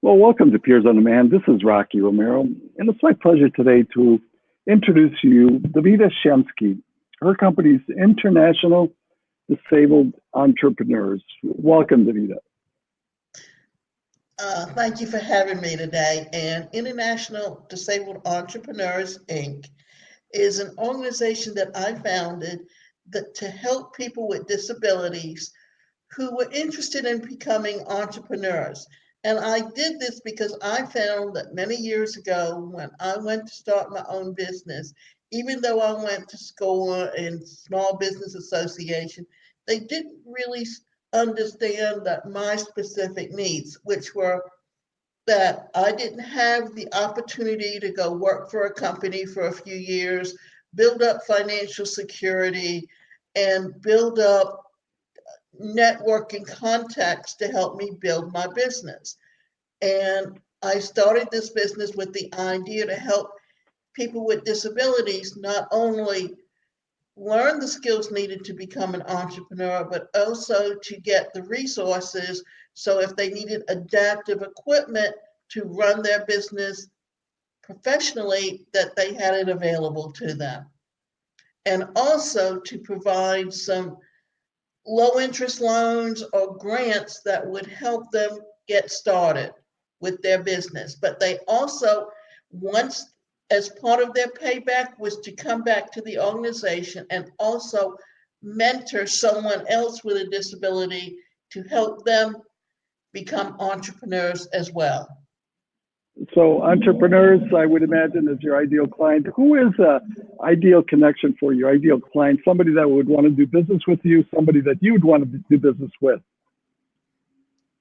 Well, welcome to Peers on Demand. This is Rocky Romero, and it's my pleasure today to introduce to you Davida Shensky. Her company's International Disabled Entrepreneurs. Welcome, Davida. Thank you for having me today. And International Disabled Entrepreneurs, Inc. is an organization that I founded to help people with disabilities who were interested in becoming entrepreneurs. And I did this because I found that many years ago, when I went to start my own business, even though I went to school in Small Business Association, they didn't really understand that my specific needs, which were that I didn't have the opportunity to go work for a company for a few years, build up financial security, and build up networking contacts to help me build my business. And I started this business with the idea to help people with disabilities not only learn the skills needed to become an entrepreneur, but also to get the resources. So if they needed adaptive equipment to run their business professionally, that they had it available to them. And also to provide some low interest loans or grants that would help them get started with their business. But they also, once as part of their payback, was to come back to the organization and also mentor someone else with a disability to help them become entrepreneurs as well. So, entrepreneurs, I would imagine, is your ideal client. Who is an ideal connection for your ideal client? Somebody that would want to do business with you, somebody that you would want to do business with?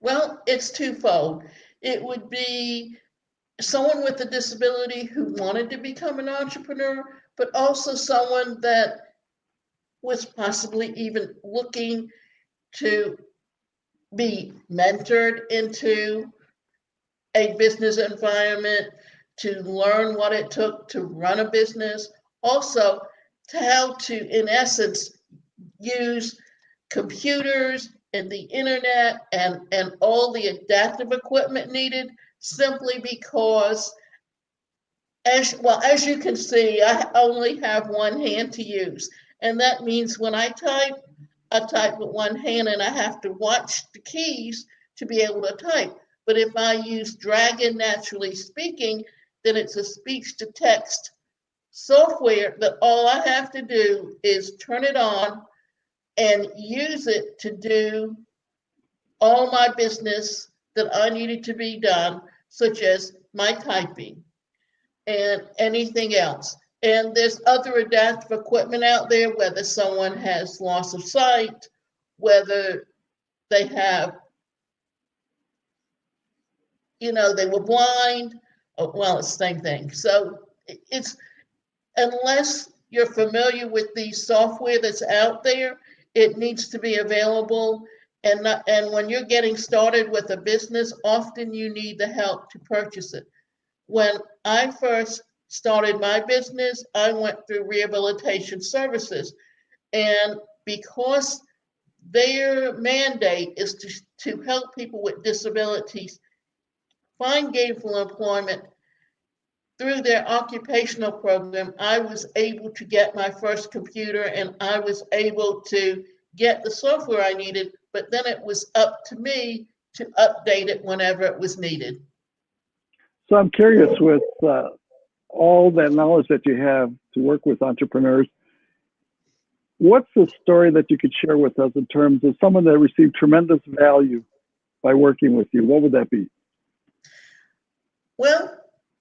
Well, it's twofold. It would be someone with a disability who wanted to become an entrepreneur, but also someone that was possibly even looking to be mentored into a business environment, to learn what it took to run a business, also to how to, in essence, use computers and the internet and all the adaptive equipment needed, simply because as you can see, I only have one hand to use. And that means when I type with one hand and I have to watch the keys to be able to type. But if I use Dragon Naturally Speaking, then it's a speech to text software that all I have to do is turn it on and use it to do all my business that I needed to be done, such as my typing and anything else. And there's other adaptive equipment out there, whether someone has loss of sight, whether they have, they were blind. Well, it's the same thing. So it's, unless you're familiar with the software that's out there, it needs to be available. And when you're getting started with a business, often you need the help to purchase it. When I first started my business, I went through rehabilitation services. And because their mandate is to help people with disabilities find gainful employment through their occupational program, I was able to get my first computer and I was able to get the software I needed, but then it was up to me to update it whenever it was needed. So I'm curious, with all that knowledge that you have to work with entrepreneurs, what's the story that you could share with us in terms of someone that received tremendous value by working with you? What would that be? Well,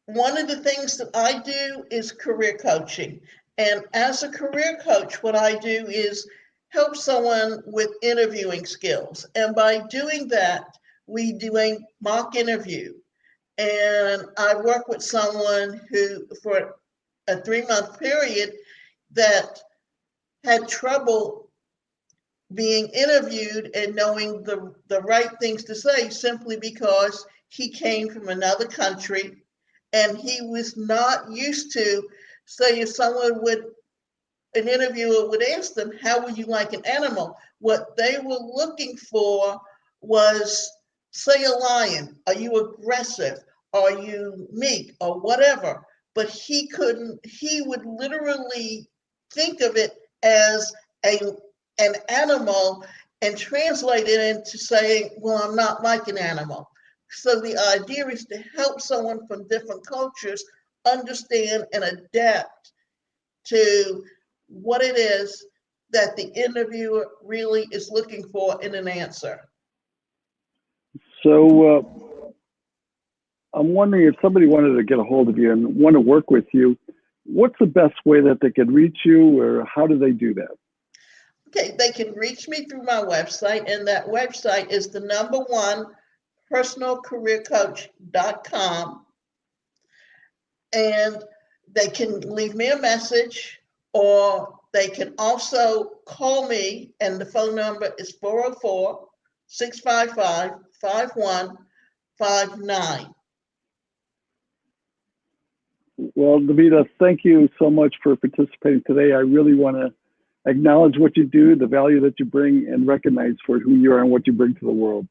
one of the things that I do is career coaching. And as a career coach, what I do is help someone with interviewing skills. And by doing that, we do a mock interview. And I work with someone who, for a 3-month period, that had trouble being interviewed and knowing the right things to say, simply because he came from another country and he was not used to, say, if an interviewer would ask them, how would you like an animal? What they were looking for was say a lion, are you aggressive? Are you meek or whatever? But he would literally think of it as an animal and translate it into saying, well, I'm not like an animal. So the idea is to help someone from different cultures understand and adapt to what it is that the interviewer really is looking for in an answer. So I'm wondering if somebody wanted to get a hold of you and want to work with you, what's the best way that they could reach you, or how do they do that? Okay, they can reach me through my website, and that website is the number one personalcareercoach.com. And they can leave me a message, or they can also call me, and the phone number is 404-655-5159. Well, Davida, thank you so much for participating today. I really want to acknowledge what you do, the value that you bring, and recognize for who you are and what you bring to the world.